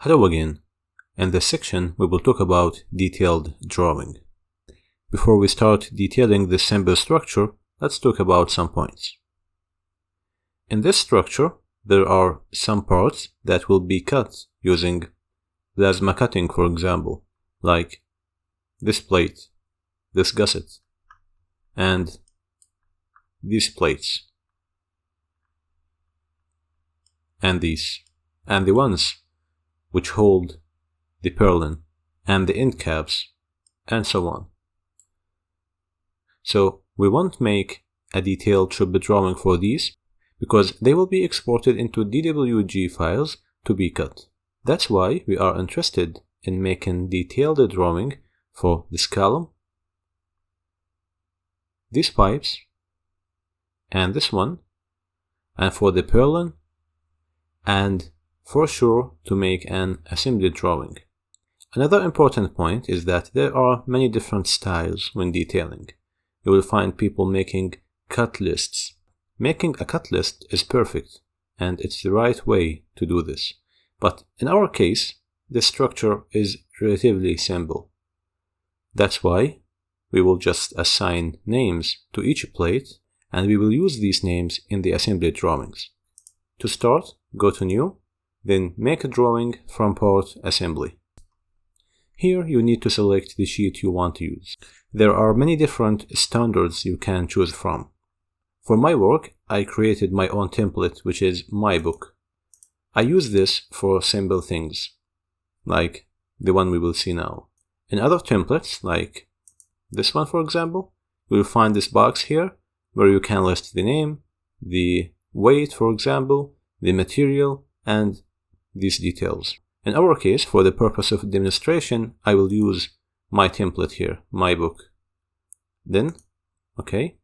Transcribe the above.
Hello again. In this section, we will talk about detailed drawing. Before we start detailing the symbol structure, let's talk about some points. In this structure, there are some parts that will be cut using plasma cutting, for example, like this plate, this gusset, and these plates, and these, and the ones which hold the purlin and the end caps, and so on. So we won't make a detailed triple drawing for these because they will be exported into DWG files to be cut. That's why we are interested in making detailed drawing for this column, these pipes, and this one, and for the purlin, and for sure to make an assembly drawing. Another important point is that there are many different styles when detailing. You will find people making cut lists. Making a cut list is perfect, and it's the right way to do this. But in our case, this structure is relatively simple. That's why we will just assign names to each plate, and we will use these names in the assembly drawings. To start, go to New, then make a drawing from part Assembly. Here you need to select the sheet you want to use. There are many different standards you can choose from. For my work, I created my own template, which is my book. I use this for simple things, like the one we will see now. In other templates, like this one for example, you will find this box here where you can list the name, the weight for example, the material, and these details. In our case, for the purpose of demonstration, I will use my template here, my book. Then, okay,